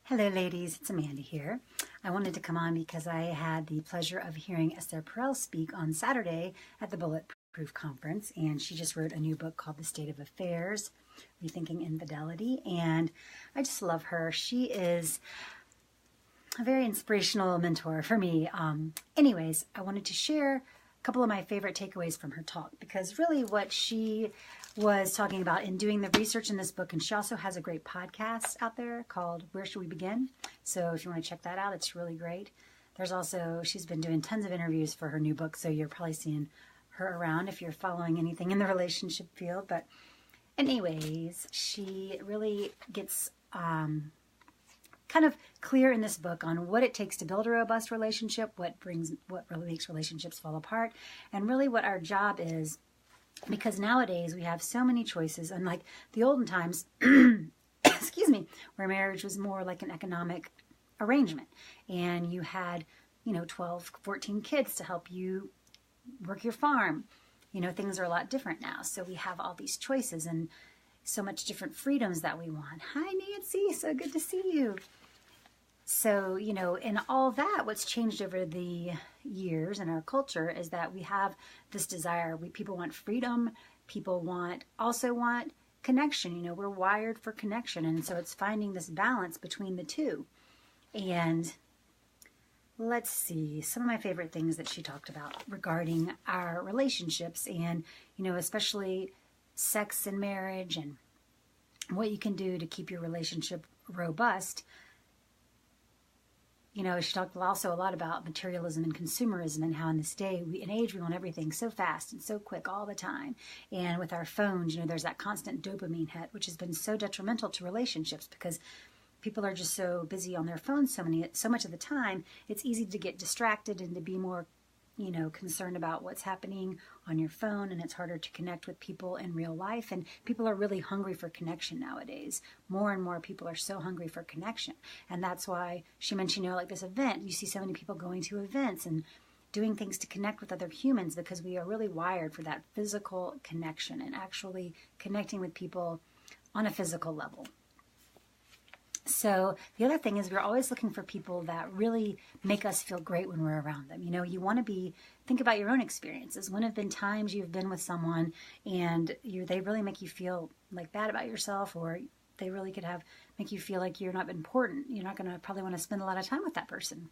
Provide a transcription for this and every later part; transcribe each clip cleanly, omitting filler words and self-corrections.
Hello ladies, it's Amanda here. I wanted to come on because I had the pleasure of hearing Esther Perels speak on Saturday at the Bulletproof Conference, and she just wrote a new book called The State of Affairs, Rethinking Infidelity, and I just love her. She is a very inspirational mentor for me. Anyways, I wanted to share a couple of my favorite takeaways from her talk, because really what she was talking about in doing the research in this book, and she also has a great podcast out there called Where Should We Begin? So if you want to check that out, it's really great. There's also, she's been doing tons of interviews for her new book, so you're probably seeing her around if you're following anything in the relationship field. But anyways, she really gets kind of clear in this book on what it takes to build a robust relationship, what really makes relationships fall apart, and really what our job is. Because nowadays we have so many choices, unlike the olden times, excuse me, where marriage was more like an economic arrangement. And you had, 12, 14 kids to help you work your farm. Things are a lot different now. So we have all these choices and so much different freedoms that we want. Hi, Nancy. So good to see you. So, in all that, what's changed over the years in our culture is that we have this desire. People want freedom. People also want connection. We're wired for connection. And so it's finding this balance between the two. And let's see, some of my favorite things that she talked about regarding our relationships and, especially sex and marriage and what you can do to keep your relationship robust. She talked also a lot about materialism and consumerism and how in this day and age we want everything so fast and so quick all the time. And with our phones, there's that constant dopamine hit, which has been so detrimental to relationships because people are just so busy on their phones so much of the time. It's easy to get distracted and to be more, concerned about what's happening on your phone, and it's harder to connect with people in real life. And people are really hungry for connection nowadays. More and more people are so hungry for connection. And that's why she mentioned, like this event, you see so many people going to events and doing things to connect with other humans because we are really wired for that physical connection and actually connecting with people on a physical level. So the other thing is we're always looking for people that really make us feel great when we're around them. You want to think about your own experiences. When have been times you've been with someone and they really make you feel like bad about yourself, or they really could make you feel like you're not important. You're not going to probably want to spend a lot of time with that person.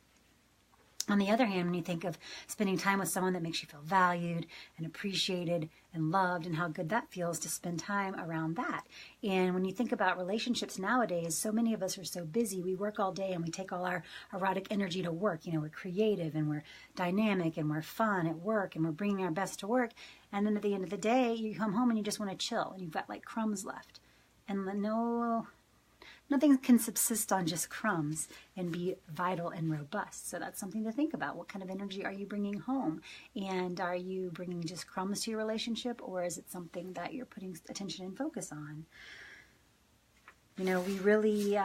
On the other hand, when you think of spending time with someone that makes you feel valued and appreciated and loved, and how good that feels to spend time around that. And when you think about relationships nowadays, so many of us are so busy. We work all day and we take all our erotic energy to work. We're creative and we're dynamic and we're fun at work and we're bringing our best to work. And then at the end of the day, you come home and you just want to chill and you've got like crumbs left. And nothing can subsist on just crumbs and be vital and robust. So that's something to think about. What kind of energy are you bringing home? And are you bringing just crumbs to your relationship, or is it something that you're putting attention and focus on? We really,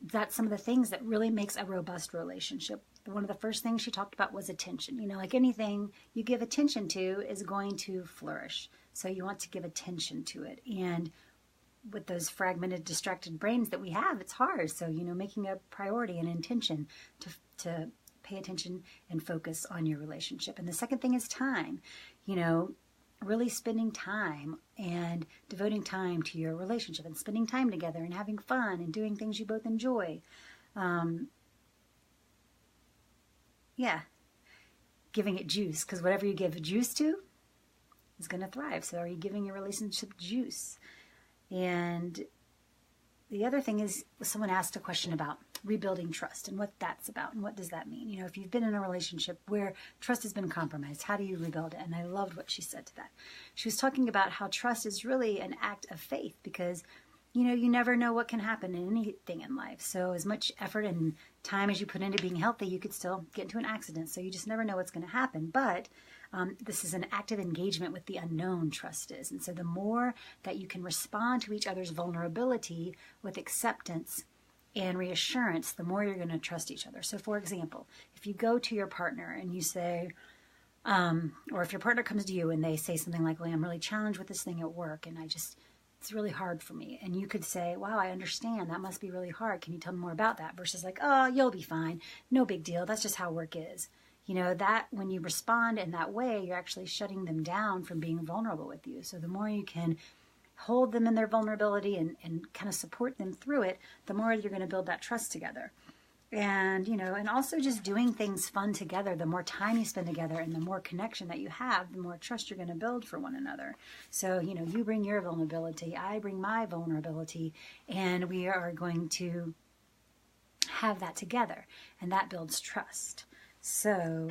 that's some of the things that really makes a robust relationship. One of the first things she talked about was attention. Like anything you give attention to is going to flourish. So you want to give attention to it. And with those fragmented, distracted brains that we have, it's hard. So, making a priority and intention to pay attention and focus on your relationship. And the second thing is time. Really spending time and devoting time to your relationship and spending time together and having fun and doing things you both enjoy. Giving it juice, because whatever you give juice to is going to thrive. So are you giving your relationship juice? And the other thing is, someone asked a question about rebuilding trust and what that's about and what does that mean? If you've been in a relationship where trust has been compromised, how do you rebuild it? And I loved what she said to that. She was talking about how trust is really an act of faith because, you never know what can happen in anything in life. So as much effort and time as you put into being healthy, you could still get into an accident. So you just never know what's going to happen. But this is an active engagement with the unknown, trust is. And so the more that you can respond to each other's vulnerability with acceptance and reassurance, the more you're going to trust each other. So for example, if you go to your partner and you say, or if your partner comes to you and they say something like, well, I'm really challenged with this thing at work and I just it's really hard for me. And you could say, wow, I understand. That must be really hard. Can you tell me more about that? Versus like, oh, you'll be fine. No big deal. That's just how work is. You know, that when you respond in that way, you're actually shutting them down from being vulnerable with you. So the more you can hold them in their vulnerability and kind of support them through it, the more you're going to build that trust together. And, you know, and also just doing things fun together. The more time you spend together and the more connection that you have, the more trust you're going to build for one another. So, you know, you bring your vulnerability, I bring my vulnerability, and we are going to have that together. And that builds trust. So,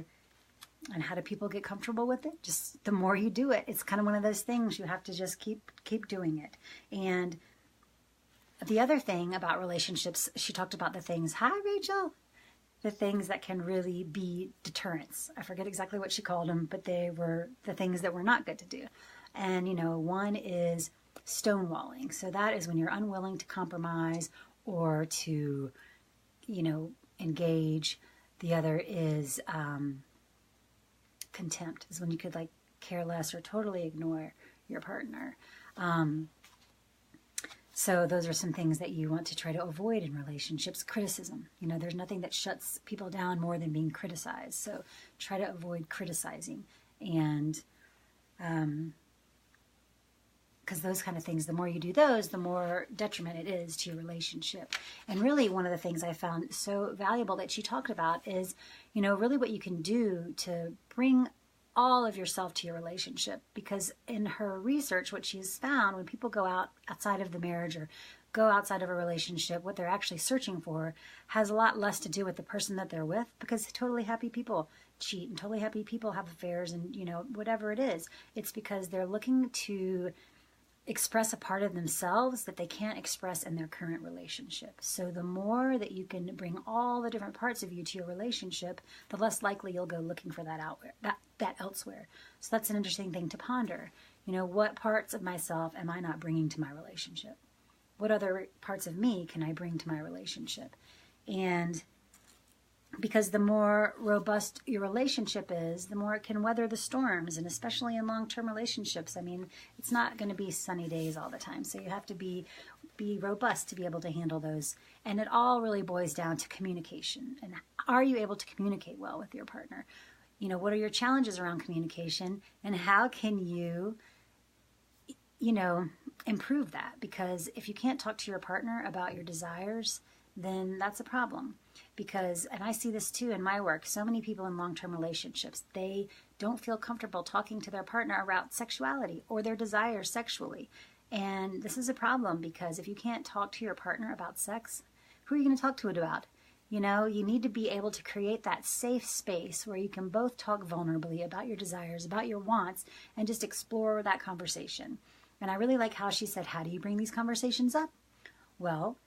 and how do people get comfortable with it? Just the more you do it, it's kind of one of those things you have to just keep doing it. And the other thing about relationships, she talked about the things, hi Rachel, the things that can really be deterrents. I forget exactly what she called them, but they were the things that were not good to do. And, you know, one is stonewalling. So that is when you're unwilling to compromise or to, you know, engage. The other is contempt, is when you could like care less or totally ignore your partner. So those are some things that you want to try to avoid in relationships. Criticism. You know, there's nothing that shuts people down more than being criticized. So try to avoid criticizing. And because those kind of things, the more you do those, the more detriment it is to your relationship. And really one of the things I found so valuable that she talked about is, you know, really what you can do to bring all of yourself to your relationship. Because in her research, what she's found, when people go outside of the marriage or go outside of a relationship, what they're actually searching for has a lot less to do with the person that they're with, because totally happy people cheat and totally happy people have affairs and, you know, whatever it is. It's because they're looking to express a part of themselves that they can't express in their current relationship. So the more that you can bring all the different parts of you to your relationship, the less likely you'll go looking for that elsewhere. So that's an interesting thing to ponder. You know, what parts of myself am I not bringing to my relationship? What other parts of me can I bring to my relationship? And because the more robust your relationship is, the more it can weather the storms, and especially in long-term relationships. I mean, it's not going to be sunny days all the time, so you have to be robust to be able to handle those. And it all really boils down to communication. And are you able to communicate well with your partner? You know, what are your challenges around communication, and how can you, you know, improve that? Because if you can't talk to your partner about your desires, then that's a problem. Because, and I see this too in my work, so many people in long-term relationships, they don't feel comfortable talking to their partner about sexuality or their desires sexually. And this is a problem, because if you can't talk to your partner about sex, who are you going to talk to it about? You know, you need to be able to create that safe space where you can both talk vulnerably about your desires, about your wants, and just explore that conversation. And I really like how she said, how do you bring these conversations up? Well,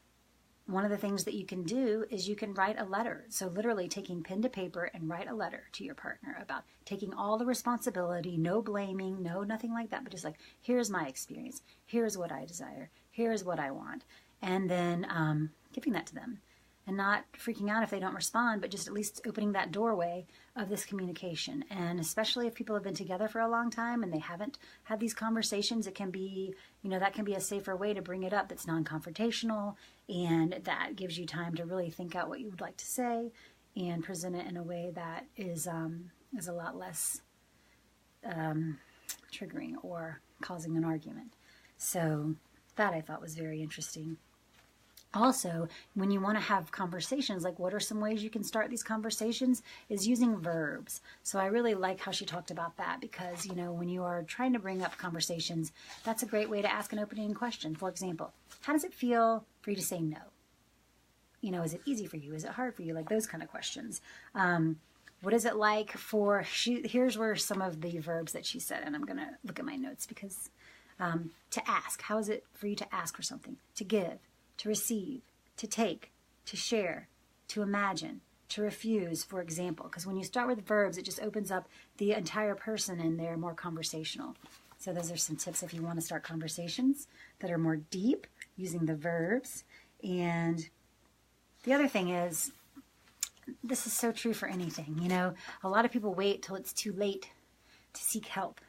one of the things that you can do is you can write a letter. So literally taking pen to paper and write a letter to your partner about taking all the responsibility, no blaming, no nothing like that, but just like, here's my experience, here's what I desire, here's what I want. And then giving that to them. And not freaking out if they don't respond, but just at least opening that doorway of this communication. And especially if people have been together for a long time and they haven't had these conversations, it can be, you know, that can be a safer way to bring it up that's non-confrontational, and that gives you time to really think out what you would like to say and present it in a way that is a lot less triggering or causing an argument. So that I thought was very interesting. Also, when you want to have conversations, like what are some ways you can start these conversations, is using verbs. So I really like how she talked about that, because, you know, when you are trying to bring up conversations, that's a great way to ask an opening question. For example, how does it feel for you to say no? You know, is it easy for you? Is it hard for you? Like those kind of questions. What is it like for, here's where some of the verbs that she said, and I'm going to look at my notes, because to ask, how is it for you to ask for something? To give, to receive, to take, to share, to imagine, to refuse, for example. Because when you start with verbs, it just opens up the entire person and they're more conversational. So those are some tips if you want to start conversations that are more deep using the verbs. And the other thing is, this is so true for anything. You know, a lot of people wait till it's too late to seek help.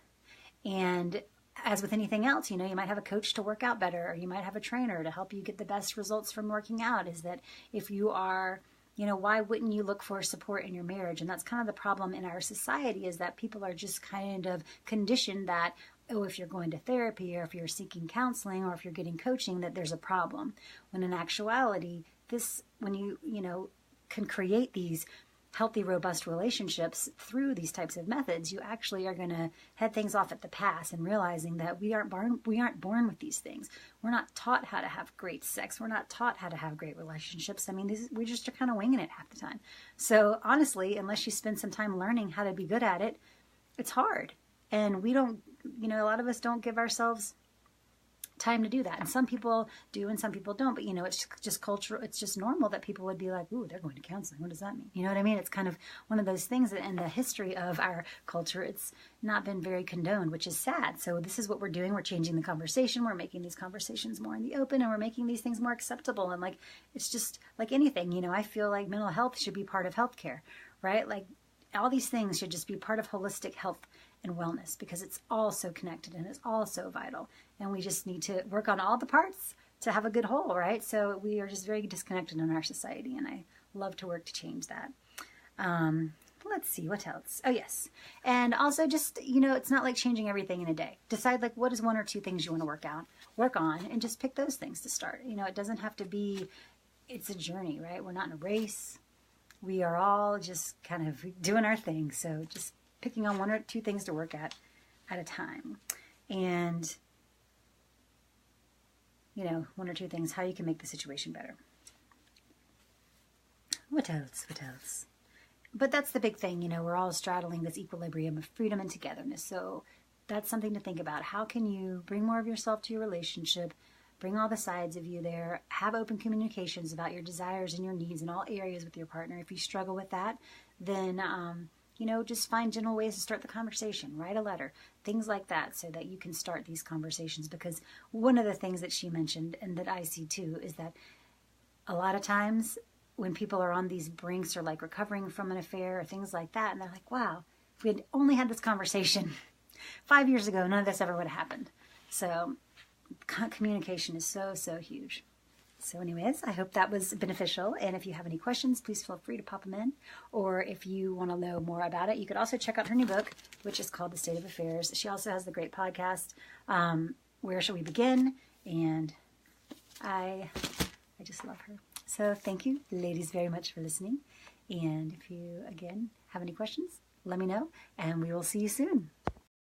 And as with anything else, you might have a coach to work out better, or you might have a trainer to help you get the best results from working out. Is that if you are, why wouldn't you look for support in your marriage? And that's kind of the problem in our society, is that people are just kind of conditioned that, oh, if you're going to therapy, or if you're seeking counseling, or if you're getting coaching, that there's a problem. When in actuality, when you can create these healthy, robust relationships through these types of methods, you actually are going to head things off at the pass, and realizing that we aren't born with these things. We're not taught how to have great sex. We're not taught how to have great relationships. I mean, we just are kind of winging it half the time. So honestly, unless you spend some time learning how to be good at it, it's hard. And we don't, a lot of us don't give ourselves time to do that. And some people do and some people don't. But, it's just cultural. It's just normal that people would be like, ooh, they're going to counseling. What does that mean? You know what I mean? It's kind of one of those things that in the history of our culture, it's not been very condoned, which is sad. So this is what we're doing. We're changing the conversation. We're making these conversations more in the open, and we're making these things more acceptable. And it's just like anything, I feel like mental health should be part of healthcare, right? Like all these things should just be part of holistic health and wellness, because it's all so connected and it's all so vital. And we just need to work on all the parts to have a good whole, right? So we are just very disconnected in our society, and I love to work to change that. Let's see, what else? Oh, yes. And also just, it's not like changing everything in a day. Decide like what is one or two things you want to work on, and just pick those things to start. It doesn't have to be, it's a journey, right? We're not in a race. We are all just kind of doing our thing. So just picking on one or two things to work at a time. And, one or two things, how you can make the situation better. What else? But that's the big thing, we're all straddling this equilibrium of freedom and togetherness. So that's something to think about. How can you bring more of yourself to your relationship, bring all the sides of you there, have open communications about your desires and your needs in all areas with your partner. If you struggle with that, then, just find gentle ways to start the conversation, write a letter, things like that, so that you can start these conversations. Because one of the things that she mentioned, and that I see too, is that a lot of times when people are on these brinks, or like recovering from an affair or things like that, and they're like, wow, if we had only had this conversation 5 years ago, none of this ever would have happened. So communication is so, so huge. So anyways, I hope that was beneficial. And if you have any questions, please feel free to pop them in. Or if you want to know more about it, you could also check out her new book, which is called The State of Affairs. She also has the great podcast, Where Shall We Begin? And I just love her. So thank you, ladies, very much for listening. And if you, again, have any questions, let me know. And we will see you soon.